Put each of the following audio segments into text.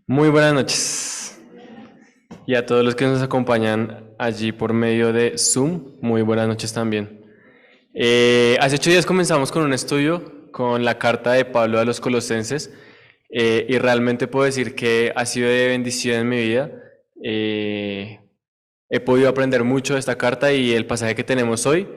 Muy buenas noches y a todos los que nos acompañan allí por medio de Zoom, muy buenas noches también. Hace 8 días comenzamos con un estudio con la carta de Pablo a los Colosenses y realmente puedo decir que ha sido de bendición en mi vida. Eh, He podido aprender mucho de esta carta y el pasaje que tenemos hoy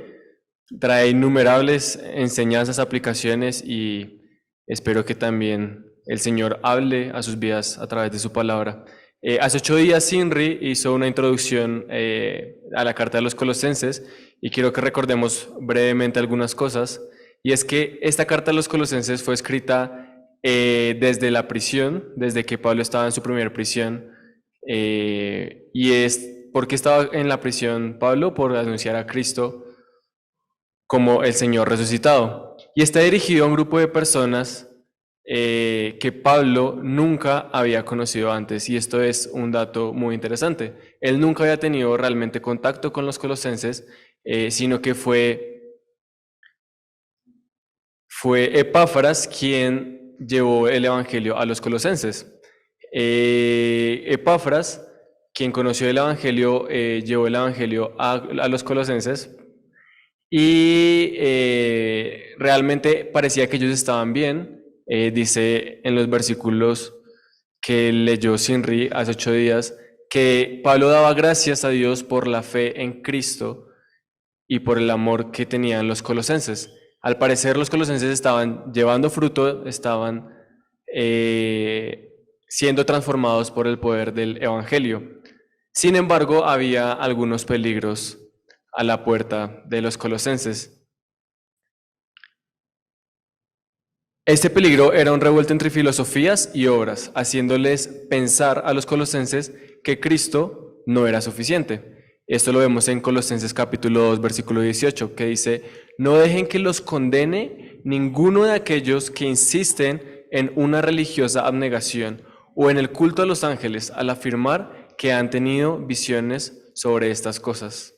trae innumerables enseñanzas, aplicaciones y espero que también el Señor hable a sus vidas a través de su palabra. Hace 8 días Sinri hizo una introducción a la carta de los Colosenses y quiero que recordemos brevemente algunas cosas. Y es que esta carta de los Colosenses fue escrita desde la prisión, desde que Pablo estaba en su primera prisión. Y es porque estaba en la prisión Pablo por anunciar a Cristo como el Señor resucitado. Y está dirigido a un grupo de personas que Pablo nunca había conocido antes, y esto es un dato muy interesante. Él nunca había tenido realmente contacto con los colosenses, sino que fue Epáfras quien llevó el Evangelio a los colosenses. Epáfras, quien conoció el Evangelio, llevó el Evangelio a los colosenses y realmente parecía que ellos estaban bien. Dice en los versículos que leyó Sinri hace 8 días que Pablo daba gracias a Dios por la fe en Cristo y por el amor que tenían los colosenses. Al parecer los colosenses estaban llevando fruto, estaban siendo transformados por el poder del Evangelio. Sin embargo, había algunos peligros a la puerta de los colosenses. Este peligro era un revuelto entre filosofías y obras, haciéndoles pensar a los colosenses que Cristo no era suficiente. Esto lo vemos en Colosenses capítulo 2, versículo 18, que dice: no dejen que los condene ninguno de aquellos que insisten en una religiosa abnegación o en el culto a los ángeles al afirmar que han tenido visiones sobre estas cosas.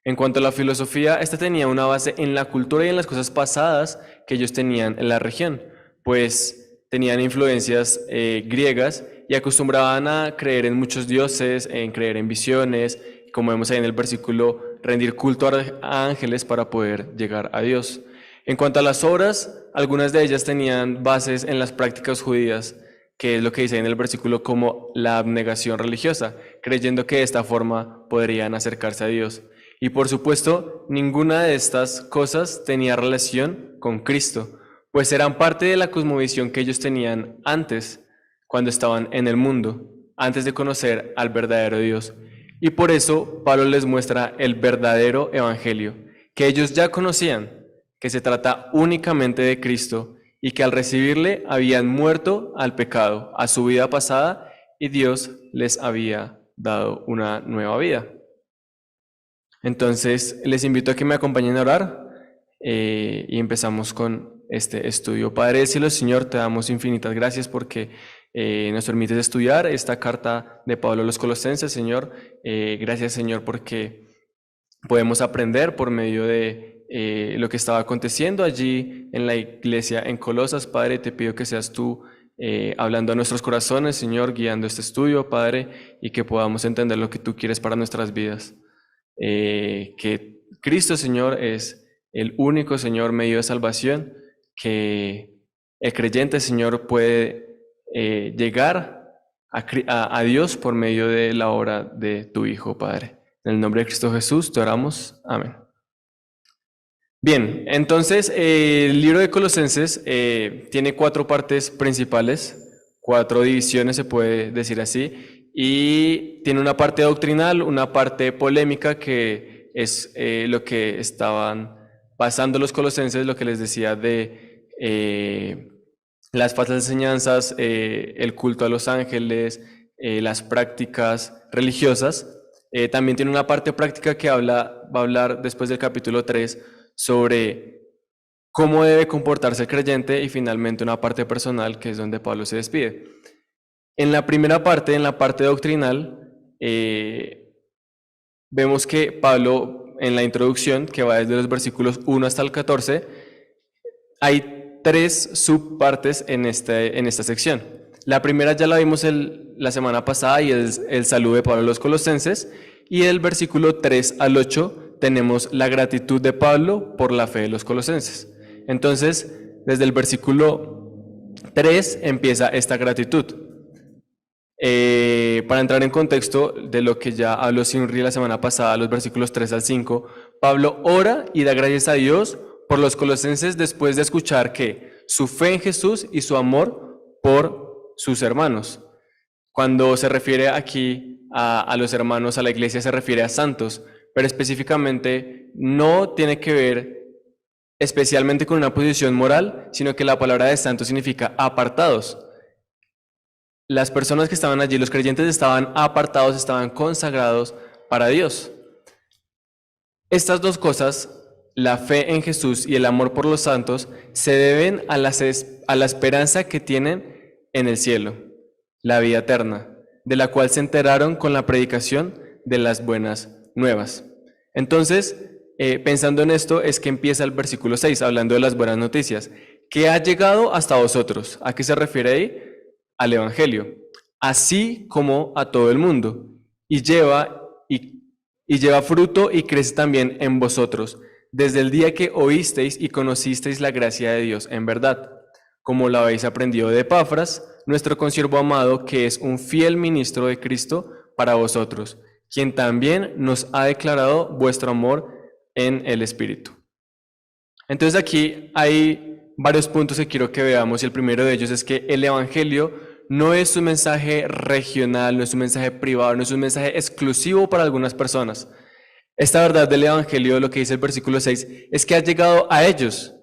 En cuanto a la filosofía, esta tenía una base en la cultura y en las cosas pasadas que ellos tenían en la región, pues tenían influencias griegas y acostumbraban a creer en muchos dioses, en creer en visiones, como vemos ahí en el versículo, rendir culto a ángeles para poder llegar a Dios. En cuanto a las obras, algunas de ellas tenían bases en las prácticas judías, que es lo que dice en el versículo como la abnegación religiosa, creyendo que de esta forma podrían acercarse a Dios. Y por supuesto, ninguna de estas cosas tenía relación con Cristo, pues eran parte de la cosmovisión que ellos tenían antes, cuando estaban en el mundo, antes de conocer al verdadero Dios. Y por eso Pablo les muestra el verdadero evangelio, que ellos ya conocían, que se trata únicamente de Cristo y que al recibirle habían muerto al pecado, a su vida pasada, y Dios les había dado una nueva vida. Entonces, les invito a que me acompañen a orar y empezamos con este estudio. Padre del cielo, Señor, te damos infinitas gracias porque nos permites estudiar esta carta de Pablo a los Colosenses, Señor. Gracias, Señor, porque podemos aprender por medio de lo que estaba aconteciendo allí en la iglesia en Colosas. Padre, te pido que seas tú hablando a nuestros corazones, Señor, guiando este estudio, Padre, y que podamos entender lo que tú quieres para nuestras vidas. Que Cristo, Señor, es el único, Señor, medio de salvación, que el creyente, Señor, puede llegar a Dios por medio de la obra de tu Hijo, Padre. En el nombre de Cristo Jesús te oramos. Amén. Bien, entonces el libro de Colosenses tiene 4 partes principales, 4 divisiones se puede decir así, y tiene una parte doctrinal, una parte polémica que es lo que estaban basando los colosenses, lo que les decía de las falsas enseñanzas, el culto a los ángeles, las prácticas religiosas. También tiene una parte práctica que va a hablar después del capítulo 3 sobre cómo debe comportarse el creyente y finalmente una parte personal que es donde Pablo se despide. En la primera parte, en la parte doctrinal, vemos que Pablo en la introducción, que va desde los versículos 1 hasta el 14, hay 3 subpartes en esta sección. La primera ya la vimos la semana pasada y es el saludo de Pablo a los colosenses. Y del versículo 3 al 8 tenemos la gratitud de Pablo por la fe de los colosenses. Entonces, desde el versículo 3 empieza esta gratitud. Para entrar en contexto de lo que ya habló Sinri la semana pasada, los versículos 3 al 5, Pablo ora y da gracias a Dios por los colosenses después de escuchar que su fe en Jesús y su amor por sus hermanos. Cuando se refiere aquí a los hermanos, a la iglesia, se refiere a santos, pero específicamente no tiene que ver especialmente con una posición moral, sino que la palabra de santo significa apartados. Las personas que estaban allí, los creyentes, estaban apartados, estaban consagrados para Dios. Estas dos cosas, la fe en Jesús y el amor por los santos, se deben a la esperanza que tienen en el cielo, la vida eterna, de la cual se enteraron con la predicación de las buenas nuevas. Entonces, pensando en esto, es que empieza el versículo 6, hablando de las buenas noticias, que ha llegado hasta vosotros. ¿A qué se refiere ahí? Al Evangelio, así como a todo el mundo, y lleva fruto y crece también en vosotros, desde el día que oísteis y conocisteis la gracia de Dios en verdad, como la habéis aprendido de Epafras, nuestro consiervo amado, que es un fiel ministro de Cristo para vosotros, quien también nos ha declarado vuestro amor en el Espíritu. Entonces aquí hay varios puntos que quiero que veamos, y el primero de ellos es que el Evangelio no es un mensaje regional, no es un mensaje privado, no es un mensaje exclusivo para algunas personas. Esta verdad del Evangelio, lo que dice el versículo 6, es que ha llegado a ellos,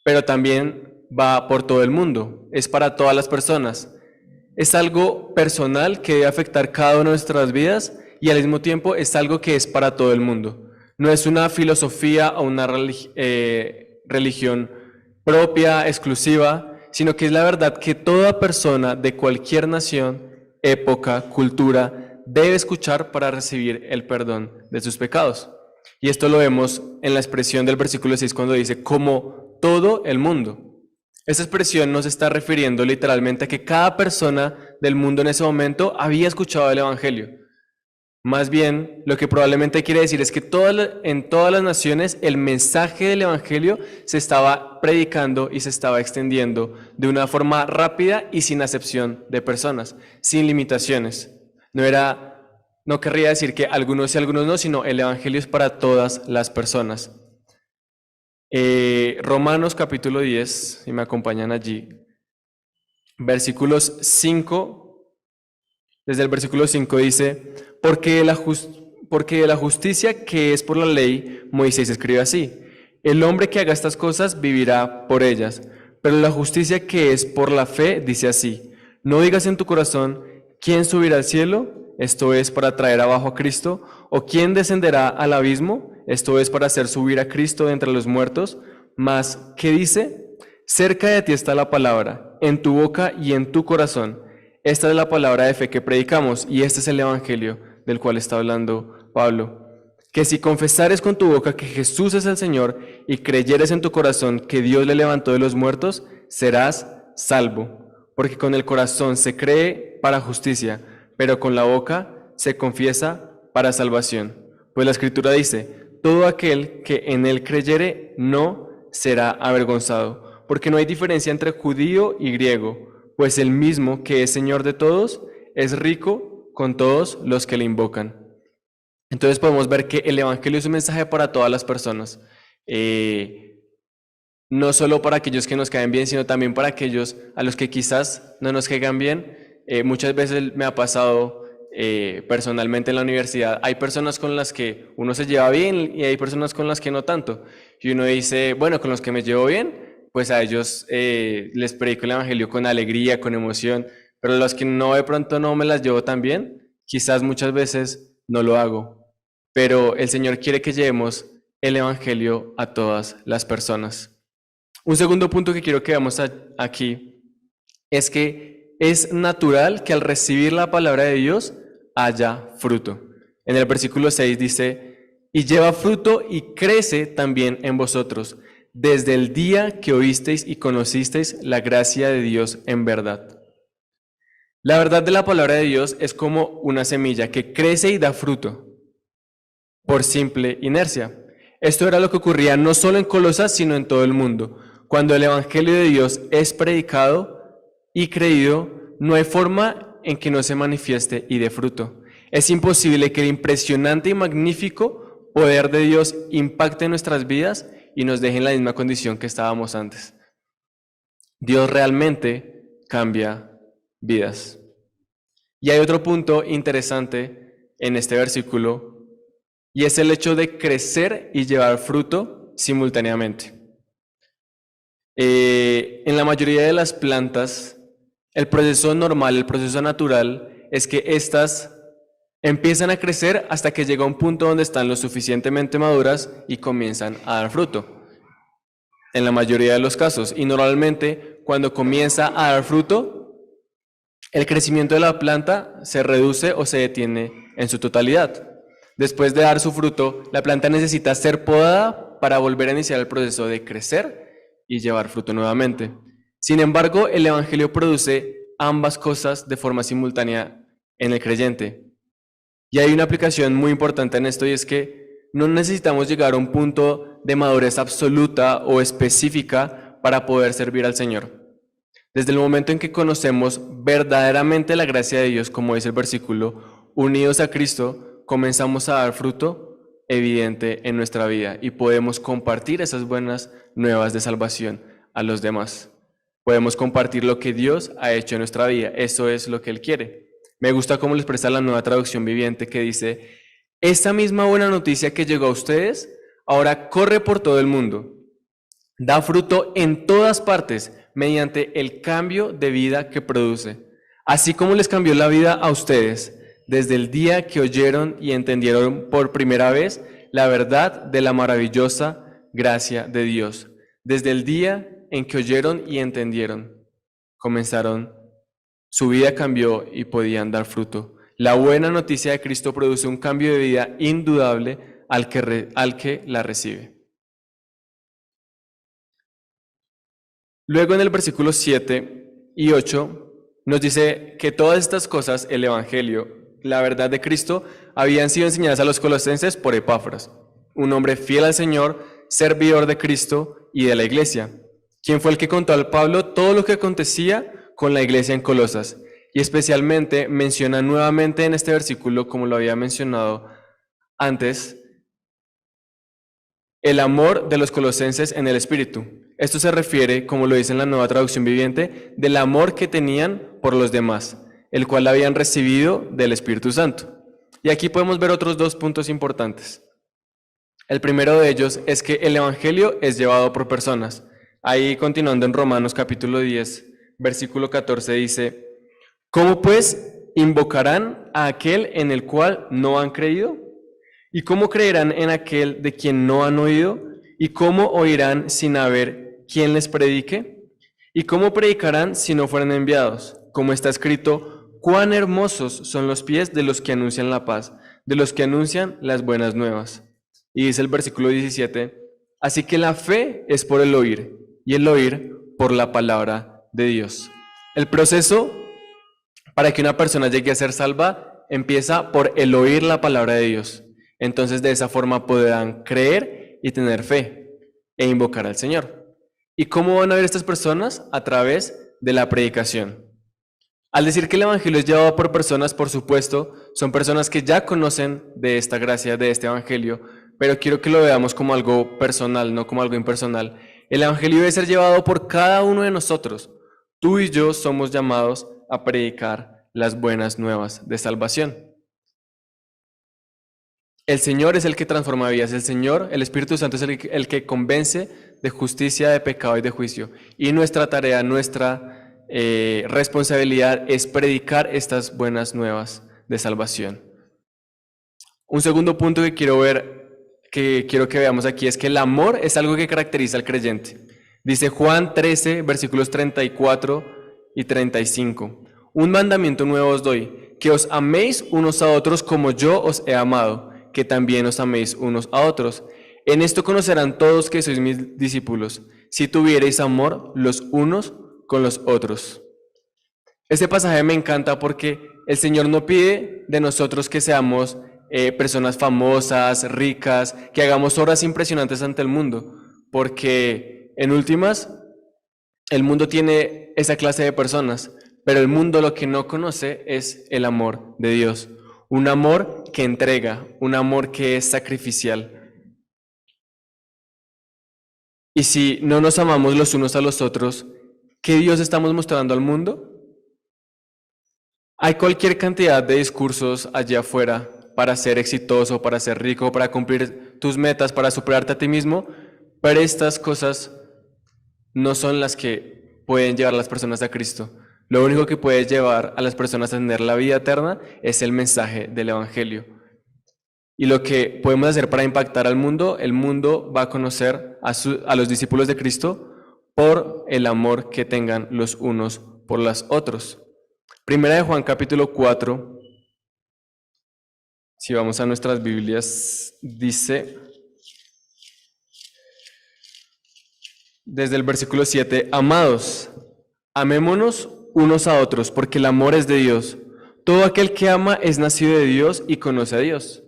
pero también va por todo el mundo, es para todas las personas. Es algo personal que debe afectar cada una de nuestras vidas y al mismo tiempo es algo que es para todo el mundo. No es una filosofía o una religión propia, exclusiva, sino que es la verdad que toda persona de cualquier nación, época, cultura, debe escuchar para recibir el perdón de sus pecados. Y esto lo vemos en la expresión del versículo 6 cuando dice, como todo el mundo. Esta expresión nos está refiriendo literalmente a que cada persona del mundo en ese momento había escuchado el Evangelio. Más bien, lo que probablemente quiere decir es que en todas las naciones el mensaje del Evangelio se estaba predicando y se estaba extendiendo de una forma rápida y sin acepción de personas, sin limitaciones. No querría decir que algunos sí, algunos no, sino el Evangelio es para todas las personas. Romanos capítulo 10, si me acompañan allí, versículos 5. Desde el versículo 5 dice, porque de la justicia que es por la ley, Moisés escribe así, el hombre que haga estas cosas vivirá por ellas, pero la justicia que es por la fe dice así, no digas en tu corazón, ¿quién subirá al cielo? Esto es para traer abajo a Cristo, o ¿quién descenderá al abismo? Esto es para hacer subir a Cristo de entre los muertos, mas, ¿qué dice? Cerca de ti está la palabra, en tu boca y en tu corazón. Esta es la palabra de fe que predicamos y este es el Evangelio del cual está hablando Pablo. Que si confesares con tu boca que Jesús es el Señor y creyeres en tu corazón que Dios le levantó de los muertos, serás salvo. Porque con el corazón se cree para justicia, pero con la boca se confiesa para salvación. Pues la Escritura dice, todo aquel que en él creyere no será avergonzado, porque no hay diferencia entre judío y griego, pues el mismo que es Señor de todos, es rico con todos los que le invocan. Entonces podemos ver que el Evangelio es un mensaje para todas las personas. No solo para aquellos que nos caen bien, sino también para aquellos a los que quizás no nos caigan bien. Muchas veces me ha pasado personalmente en la universidad, hay personas con las que uno se lleva bien y hay personas con las que no tanto. Y uno dice, bueno, con los que me llevo bien, pues a ellos les predico el Evangelio con alegría, con emoción, pero los que no, de pronto no me las llevo tan bien, quizás muchas veces no lo hago. Pero el Señor quiere que llevemos el Evangelio a todas las personas. Un segundo punto que quiero que veamos aquí es que es natural que al recibir la palabra de Dios haya fruto. En el versículo 6 dice, y lleva fruto y crece también en vosotros, desde el día que oísteis y conocisteis la gracia de Dios en verdad. La verdad de la palabra de Dios es como una semilla que crece y da fruto por simple inercia. Esto era lo que ocurría no solo en Colosas, sino en todo el mundo. Cuando el Evangelio de Dios es predicado y creído, no hay forma en que no se manifieste y dé fruto. Es imposible que el impresionante y magnífico poder de Dios impacte nuestras vidas y nos deje en la misma condición que estábamos antes. Dios realmente cambia vidas. Y hay otro punto interesante en este versículo, y es el hecho de crecer y llevar fruto simultáneamente. En la mayoría de las plantas, el proceso normal, el proceso natural, es que éstas empiezan a crecer hasta que llega un punto donde están lo suficientemente maduras y comienzan a dar fruto. En la mayoría de los casos. Y normalmente, cuando comienza a dar fruto, el crecimiento de la planta se reduce o se detiene en su totalidad. Después de dar su fruto, la planta necesita ser podada para volver a iniciar el proceso de crecer y llevar fruto nuevamente. Sin embargo, el Evangelio produce ambas cosas de forma simultánea en el creyente. Y hay una aplicación muy importante en esto, y es que no necesitamos llegar a un punto de madurez absoluta o específica para poder servir al Señor. Desde el momento en que conocemos verdaderamente la gracia de Dios, como dice el versículo, unidos a Cristo, comenzamos a dar fruto evidente en nuestra vida y podemos compartir esas buenas nuevas de salvación a los demás. Podemos compartir lo que Dios ha hecho en nuestra vida. Eso es lo que Él quiere. Me gusta cómo lo expresa la Nueva Traducción Viviente, que dice: esta misma buena noticia que llegó a ustedes ahora corre por todo el mundo. Da fruto en todas partes mediante el cambio de vida que produce. Así como les cambió la vida a ustedes desde el día que oyeron y entendieron por primera vez la verdad de la maravillosa gracia de Dios. Desde el día en que oyeron y entendieron, su vida cambió y podían dar fruto. La buena noticia de Cristo produce un cambio de vida indudable al que la recibe. Luego en el versículo 7 y 8 nos dice que todas estas cosas, el Evangelio, la verdad de Cristo, habían sido enseñadas a los colosenses por Epafras, un hombre fiel al Señor, servidor de Cristo y de la iglesia, quien fue el que contó al Pablo todo lo que acontecía con la iglesia en Colosas, y especialmente menciona nuevamente en este versículo, como lo había mencionado antes, el amor de los colosenses en el Espíritu. Esto se refiere, como lo dice en la Nueva Traducción Viviente, del amor que tenían por los demás, el cual habían recibido del Espíritu Santo. Y aquí podemos ver otros dos puntos importantes. El primero de ellos es que el Evangelio es llevado por personas. Ahí, continuando en Romanos capítulo 10, versículo 14, dice: ¿cómo pues invocarán a aquel en el cual no han creído? ¿Y cómo creerán en aquel de quien no han oído? ¿Y cómo oirán sin haber quien les predique? ¿Y cómo predicarán si no fueran enviados? Como está escrito: cuán hermosos son los pies de los que anuncian la paz, de los que anuncian las buenas nuevas. Y dice el versículo 17: así que la fe es por el oír, y el oír por la palabra de Dios. El proceso para que una persona llegue a ser salva empieza por el oír la palabra de Dios. Entonces de esa forma podrán creer y tener fe e invocar al Señor. ¿Y cómo van a ver estas personas? A través de la predicación. Al decir que el Evangelio es llevado por personas, por supuesto, son personas que ya conocen de esta gracia, de este Evangelio, pero quiero que lo veamos como algo personal, no como algo impersonal. El Evangelio debe ser llevado por cada uno de nosotros. Tú y yo somos llamados a predicar las buenas nuevas de salvación. El Señor es el que transforma vidas. El Señor, el Espíritu Santo, es el que convence de justicia, de pecado y de juicio. Y nuestra tarea, nuestra responsabilidad es predicar estas buenas nuevas de salvación. Un segundo punto que quiero que veamos aquí, es que el amor es algo que caracteriza al creyente. Dice Juan 13, versículos 34 y 35. Un mandamiento nuevo os doy, que os améis unos a otros como yo os he amado, que también os améis unos a otros. En esto conocerán todos que sois mis discípulos, si tuviereis amor los unos con los otros. Este pasaje me encanta porque el Señor no pide de nosotros que seamos personas famosas, ricas, que hagamos obras impresionantes ante el mundo, porque en últimas el mundo tiene esa clase de personas, pero el mundo lo que no conoce es el amor de Dios, un amor que entrega, un amor que es sacrificial. Y si no nos amamos los unos a los otros, ¿qué Dios estamos mostrando al mundo? Hay cualquier cantidad de discursos allá afuera para ser exitoso, para ser rico, para cumplir tus metas, para superarte a ti mismo, pero estas cosas no son las que pueden llevar a las personas a Cristo. Lo único que puede llevar a las personas a tener la vida eterna es el mensaje del Evangelio. Y lo que podemos hacer para impactar al mundo, el mundo va a conocer a los discípulos de Cristo por el amor que tengan los unos por los otros. Primera de Juan capítulo 4, si vamos a nuestras Biblias, dice desde el versículo 7, amados, amémonos unos a otros, porque el amor es de Dios. Todo aquel que ama es nacido de Dios y conoce a Dios.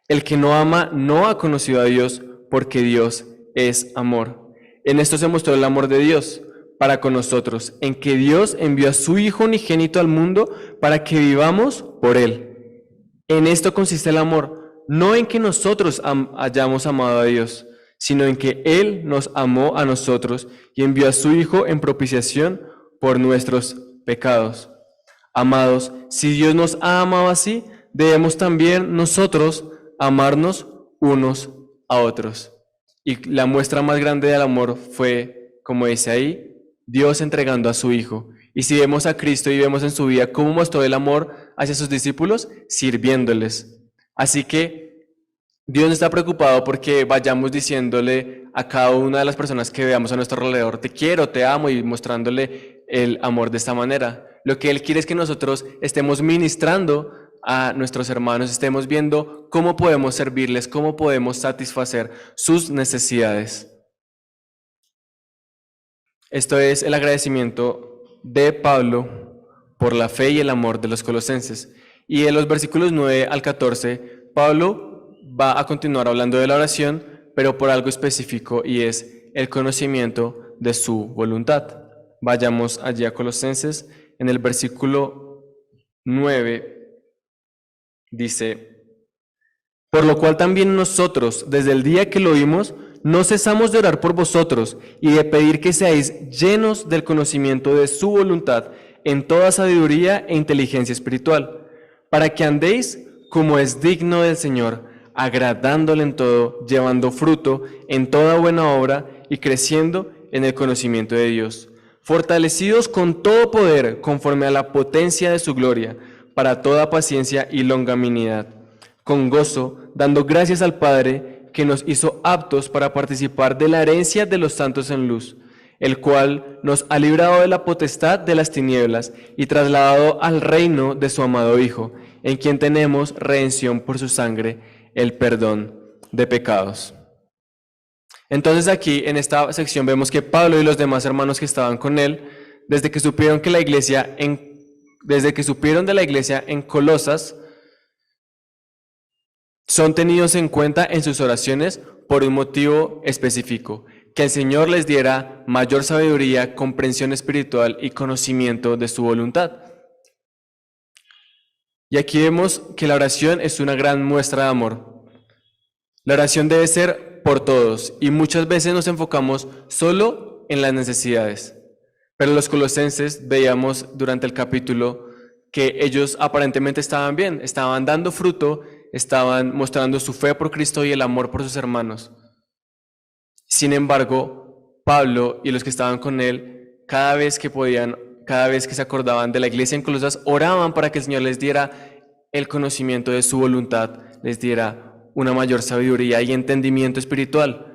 El que no ama no ha conocido a Dios, porque Dios es amor. En esto se mostró el amor de Dios para con nosotros, en que Dios envió a su Hijo unigénito al mundo para que vivamos por Él. En esto consiste el amor, no en que nosotros hayamos amado a Dios, sino en que Él nos amó a nosotros y envió a su Hijo en propiciación por nuestros pecados. Amados, si Dios nos ha amado así, debemos también nosotros amarnos unos a otros. Y la muestra más grande del amor fue, como dice ahí, Dios entregando a su Hijo. Y si vemos a Cristo y vemos en su vida cómo mostró el amor hacia sus discípulos, sirviéndoles. Así que Dios no está preocupado porque vayamos diciéndole a cada una de las personas que veamos a nuestro alrededor, te quiero, te amo, y mostrándole el amor de esta manera. Lo que Él quiere es que nosotros estemos ministrando a nuestros hermanos, estemos viendo cómo podemos servirles, cómo podemos satisfacer sus necesidades. Esto es el agradecimiento de Pablo por la fe y el amor de los colosenses. Y en los versículos 9 al 14, Pablo va a continuar hablando de la oración, pero por algo específico, y es el conocimiento de su voluntad. Vayamos allí a Colosenses, en el versículo 9, dice, por lo cual también nosotros, desde el día que lo oímos, no cesamos de orar por vosotros y de pedir que seáis llenos del conocimiento de su voluntad en toda sabiduría e inteligencia espiritual, para que andéis como es digno del Señor, agradándole en todo, llevando fruto en toda buena obra y creciendo en el conocimiento de Dios, fortalecidos con todo poder conforme a la potencia de su gloria, para toda paciencia y longanimidad, con gozo, dando gracias al Padre, que nos hizo aptos para participar de la herencia de los santos en luz, el cual nos ha librado de la potestad de las tinieblas y trasladado al reino de su amado Hijo, en quien tenemos redención por su sangre, el perdón de pecados. Entonces aquí en esta sección vemos que Pablo y los demás hermanos que estaban con él, desde que supieron de la iglesia en Colosas, son tenidos en cuenta en sus oraciones por un motivo específico, que el Señor les diera mayor sabiduría, comprensión espiritual y conocimiento de su voluntad. Y aquí vemos que la oración es una gran muestra de amor. La oración debe ser por todos y muchas veces nos enfocamos solo en las necesidades. Pero los colosenses veíamos durante el capítulo que ellos aparentemente estaban bien, estaban dando fruto, estaban mostrando su fe por Cristo y el amor por sus hermanos. Sin embargo, Pablo y los que estaban con él, cada vez que podían, cada vez que se acordaban de la iglesia en Colosas, oraban para que el Señor les diera el conocimiento de su voluntad, les diera una mayor sabiduría y entendimiento espiritual.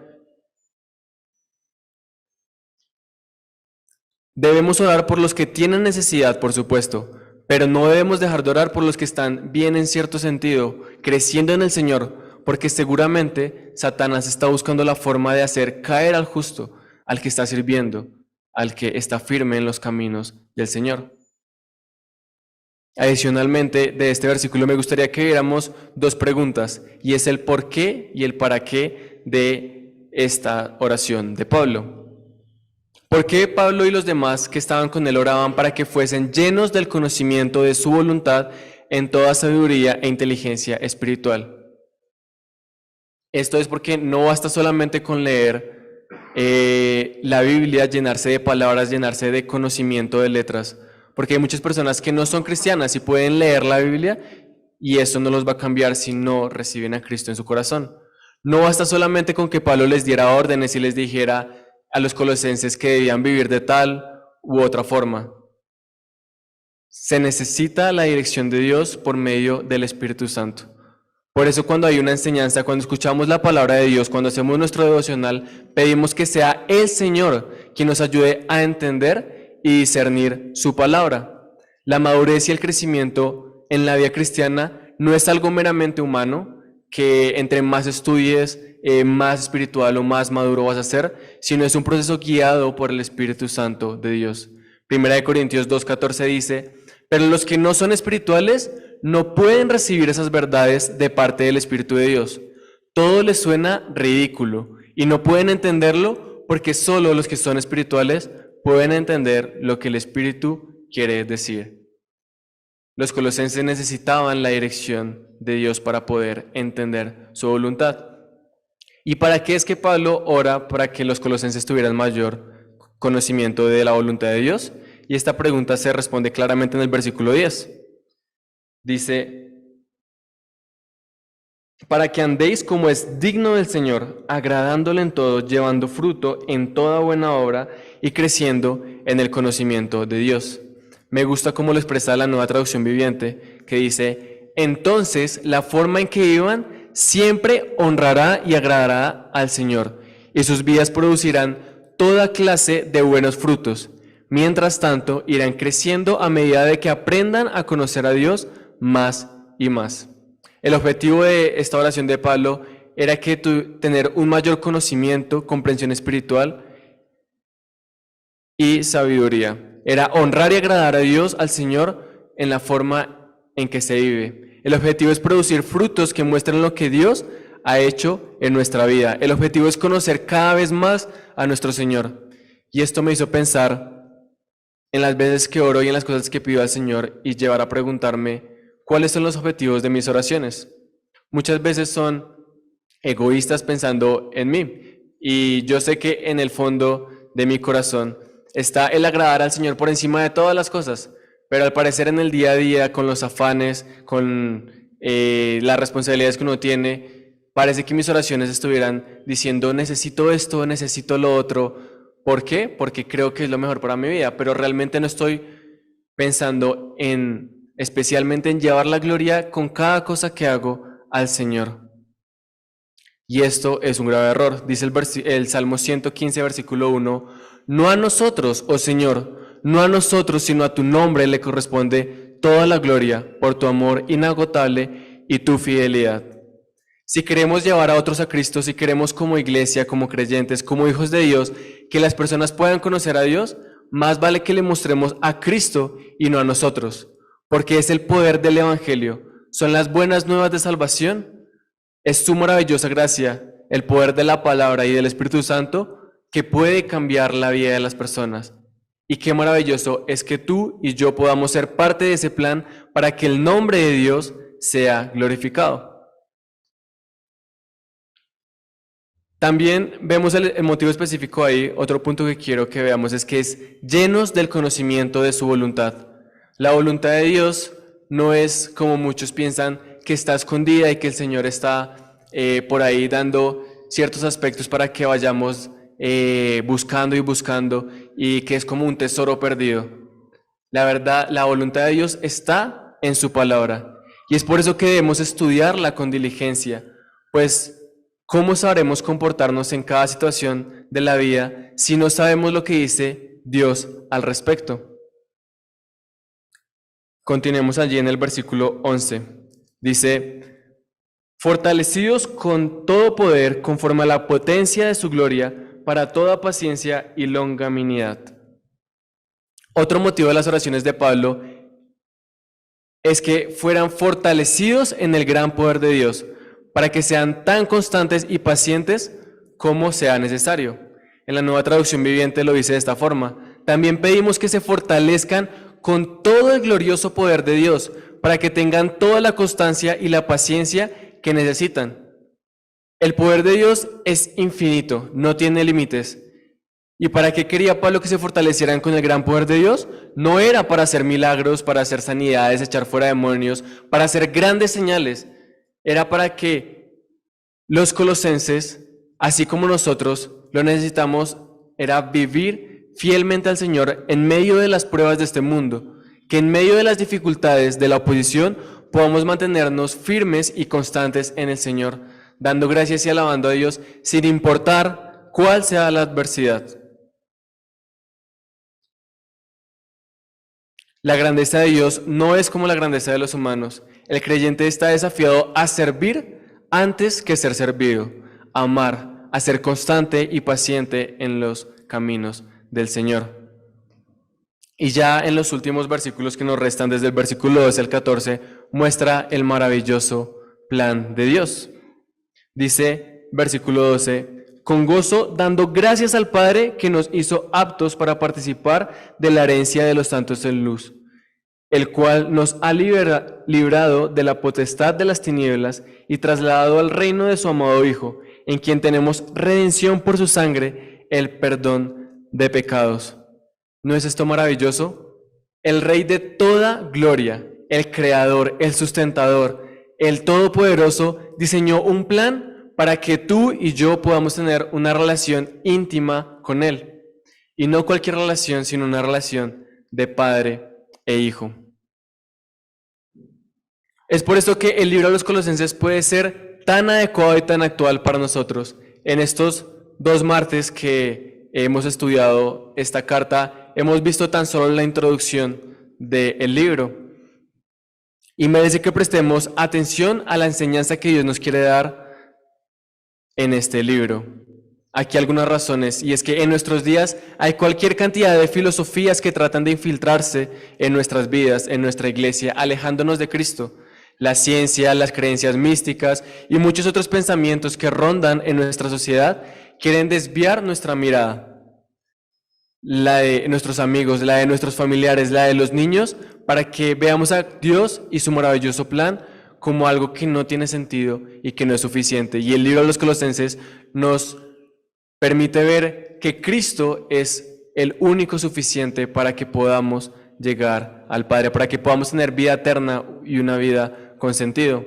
Debemos orar por los que tienen necesidad, por supuesto, pero no debemos dejar de orar por los que están bien en cierto sentido, creciendo en el Señor, porque seguramente Satanás está buscando la forma de hacer caer al justo, al que está sirviendo, al que está firme en los caminos del Señor. Adicionalmente, de este versículo me gustaría que viéramos dos preguntas, y es el por qué y el para qué de esta oración de Pablo. ¿Por qué Pablo y los demás que estaban con él oraban para que fuesen llenos del conocimiento de su voluntad en toda sabiduría e inteligencia espiritual? Esto es porque no basta solamente con leer la Biblia, llenarse de palabras, llenarse de conocimiento de letras, porque hay muchas personas que no son cristianas y pueden leer la Biblia y eso no los va a cambiar si no reciben a Cristo en su corazón. No basta solamente con que Pablo les diera órdenes y les dijera a los colosenses que debían vivir de tal u otra forma. Se necesita la dirección de Dios por medio del Espíritu Santo. Por eso cuando hay una enseñanza, cuando escuchamos la palabra de Dios, cuando hacemos nuestro devocional, pedimos que sea el Señor quien nos ayude a entender y discernir su palabra. La madurez y el crecimiento en la vida cristiana no es algo meramente humano, que entre más estudies, más espiritual o más maduro vas a ser, sino es un proceso guiado por el Espíritu Santo de Dios. Primera de Corintios 2:14 dice: pero los que no son espirituales no pueden recibir esas verdades de parte del Espíritu de Dios. Todo les suena ridículo y no pueden entenderlo porque solo los que son espirituales pueden entender lo que el Espíritu quiere decir. Los colosenses necesitaban la dirección de Dios para poder entender su voluntad. ¿Y para qué es que Pablo ora para que los colosenses tuvieran mayor conocimiento de la voluntad de Dios? Y esta pregunta se responde claramente en el versículo 10. Dice: para que andéis como es digno del Señor, agradándole en todo, llevando fruto en toda buena obra y creciendo en el conocimiento de Dios. Me gusta cómo lo expresa la Nueva Traducción Viviente, que dice: entonces la forma en que vivan siempre honrará y agradará al Señor, y sus vidas producirán toda clase de buenos frutos. Mientras tanto, irán creciendo a medida de que aprendan a conocer a Dios más y más. El objetivo de esta oración de Pablo era que tener un mayor conocimiento, comprensión espiritual y sabiduría. Era honrar y agradar a Dios, al Señor, en la forma en que se vive. El objetivo es producir frutos que muestren lo que Dios ha hecho en nuestra vida. El objetivo es conocer cada vez más a nuestro Señor. Y esto me hizo pensar en las veces que oro y en las cosas que pido al Señor y llevar a preguntarme cuáles son los objetivos de mis oraciones. Muchas veces son egoístas pensando en mí, y yo sé que en el fondo de mi corazón está el agradar al Señor por encima de todas las cosas, pero al parecer en el día a día, con los afanes, con las responsabilidades que uno tiene, parece que mis oraciones estuvieran diciendo: necesito esto, necesito lo otro. ¿Por qué? Porque creo que es lo mejor para mi vida, pero realmente no estoy pensando especialmente en llevar la gloria con cada cosa que hago al Señor. Y esto es un grave error. Dice el Salmo 115, versículo 1, no a nosotros, oh Señor, no a nosotros, sino a tu nombre le corresponde toda la gloria por tu amor inagotable y tu fidelidad. Si queremos llevar a otros a Cristo, si queremos como iglesia, como creyentes, como hijos de Dios, que las personas puedan conocer a Dios, más vale que le mostremos a Cristo y no a nosotros, porque es el poder del Evangelio, son las buenas nuevas de salvación, es su maravillosa gracia, el poder de la palabra y del Espíritu Santo que puede cambiar la vida de las personas. Y qué maravilloso es que tú y yo podamos ser parte de ese plan para que el nombre de Dios sea glorificado. También vemos el motivo específico ahí. Otro punto que quiero que veamos es que es llenos del conocimiento de su voluntad. La voluntad de Dios no es como muchos piensan, que está escondida y que el Señor está por ahí dando ciertos aspectos para que vayamos buscando y buscando, y que es como un tesoro perdido. La verdad, la voluntad de Dios está en su palabra, y es por eso que debemos estudiarla con diligencia, pues ¿cómo sabremos comportarnos en cada situación de la vida si no sabemos lo que dice Dios al respecto? Continuemos allí en el versículo 11. Dice: fortalecidos con todo poder conforme a la potencia de su gloria, para toda paciencia y longanimidad. Otro motivo de las oraciones de Pablo es que fueran fortalecidos en el gran poder de Dios, para que sean tan constantes y pacientes como sea necesario. En la Nueva Traducción Viviente lo dice de esta forma: también pedimos que se fortalezcan con todo el glorioso poder de Dios, para que tengan toda la constancia y la paciencia que necesitan. El poder de Dios es infinito, no tiene límites. ¿Y para qué quería Pablo que se fortalecieran con el gran poder de Dios? No era para hacer milagros, para hacer sanidades, echar fuera demonios, para hacer grandes señales. Era para que los colosenses, así como nosotros, lo necesitamos, era vivir fielmente al Señor en medio de las pruebas de este mundo, que en medio de las dificultades de la oposición podamos mantenernos firmes y constantes en el Señor, dando gracias y alabando a Dios sin importar cuál sea la adversidad. La grandeza de Dios no es como la grandeza de los humanos. El creyente está desafiado a servir antes que ser servido, a amar, a ser constante y paciente en los caminos del Señor. Y ya en los últimos versículos que nos restan, desde el versículo 12 al 14, muestra el maravilloso plan de Dios. Dice, versículo 12, con gozo, dando gracias al Padre que nos hizo aptos para participar de la herencia de los santos en luz, el cual nos ha librado de la potestad de las tinieblas y trasladado al reino de su amado Hijo, en quien tenemos redención por su sangre, el perdón de pecados. ¿No es esto maravilloso? El Rey de toda gloria, el Creador, el Sustentador, el Todopoderoso, diseñó un plan para que tú y yo podamos tener una relación íntima con Él. Y no cualquier relación, sino una relación de padre e hijo. Es por esto que el libro de los Colosenses puede ser tan adecuado y tan actual para nosotros. En estos 2 martes que hemos estudiado esta carta, hemos visto tan solo la introducción del libro. Y merece que prestemos atención a la enseñanza que Dios nos quiere dar en este libro. Aquí algunas razones, y es que en nuestros días hay cualquier cantidad de filosofías que tratan de infiltrarse en nuestras vidas, en nuestra iglesia, alejándonos de Cristo. La ciencia, las creencias místicas y muchos otros pensamientos que rondan en nuestra sociedad quieren desviar nuestra mirada, la de nuestros amigos, la de nuestros familiares, la de los niños, para que veamos a Dios y su maravilloso plan como algo que no tiene sentido y que no es suficiente. Y el libro de los Colosenses nos permite ver que Cristo es el único suficiente para que podamos llegar al Padre, para que podamos tener vida eterna y una vida con sentido.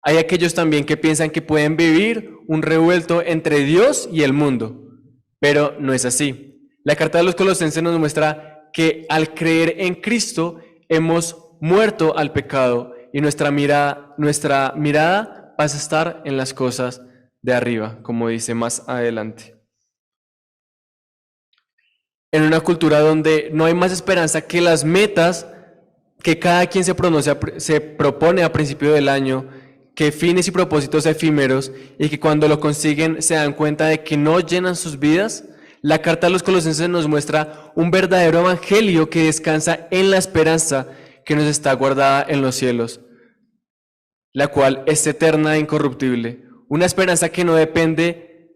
Hay aquellos también que piensan que pueden vivir un revuelto entre Dios y el mundo, pero no es así. La carta de los Colosenses nos muestra que al creer en Cristo hemos muerto al pecado y nuestra mirada pasa a estar en las cosas de arriba, como dice más adelante. En una cultura donde no hay más esperanza que las metas que cada quien se propone a principio del año, que fines y propósitos efímeros, y que cuando lo consiguen se dan cuenta de que no llenan sus vidas, la carta de los Colosenses nos muestra un verdadero evangelio que descansa en la esperanza que nos está guardada en los cielos, la cual es eterna e incorruptible. Una esperanza que no depende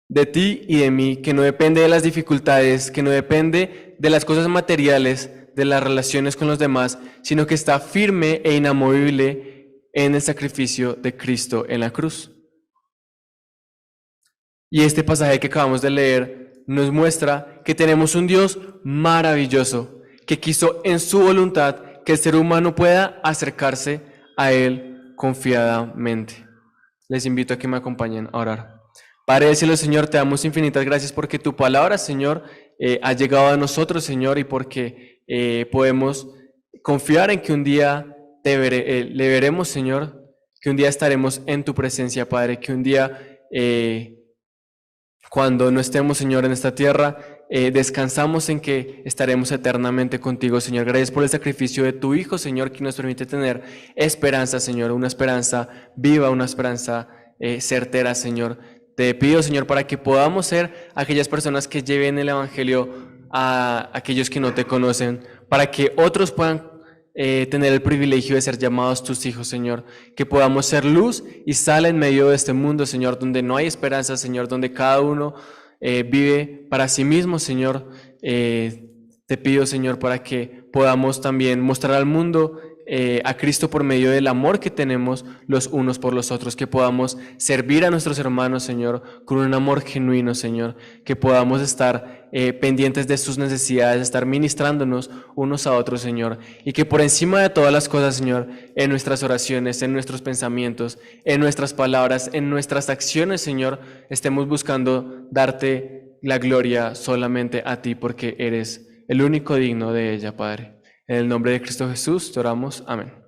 de ti y de mí, que no depende de las dificultades, que no depende de las cosas materiales, de las relaciones con los demás, sino que está firme e inamovible en el sacrificio de Cristo en la cruz. Y este pasaje que acabamos de leer nos muestra que tenemos un Dios maravilloso, que quiso en su voluntad que el ser humano pueda acercarse a Él confiadamente. Les invito a que me acompañen a orar. Padre del cielo, Señor, te damos infinitas gracias porque tu palabra, Señor, ha llegado a nosotros, Señor, y porque podemos confiar en que un día le veremos, Señor, que un día estaremos en tu presencia, Padre, que un día, cuando no estemos, Señor, en esta tierra, descansamos en que estaremos eternamente contigo, Señor. Gracias por el sacrificio de tu Hijo, Señor, que nos permite tener esperanza, Señor, una esperanza viva, una esperanza certera, Señor. Te pido, Señor, para que podamos ser aquellas personas que lleven el Evangelio a aquellos que no te conocen, para que otros puedan tener el privilegio de ser llamados tus hijos, Señor, que podamos ser luz y sal en medio de este mundo, Señor, donde no hay esperanza, Señor, donde cada uno vive para sí mismo, Señor. Te pido, Señor, para que podamos también mostrar al mundo a Cristo por medio del amor que tenemos los unos por los otros, que podamos servir a nuestros hermanos, Señor, con un amor genuino, Señor, que podamos estar pendientes de sus necesidades, estar ministrándonos unos a otros, Señor, y que por encima de todas las cosas, Señor, en nuestras oraciones, en nuestros pensamientos, en nuestras palabras, en nuestras acciones, Señor, estemos buscando darte la gloria solamente a ti, porque eres el único digno de ella, Padre. En el nombre de Cristo Jesús te oramos. Amén.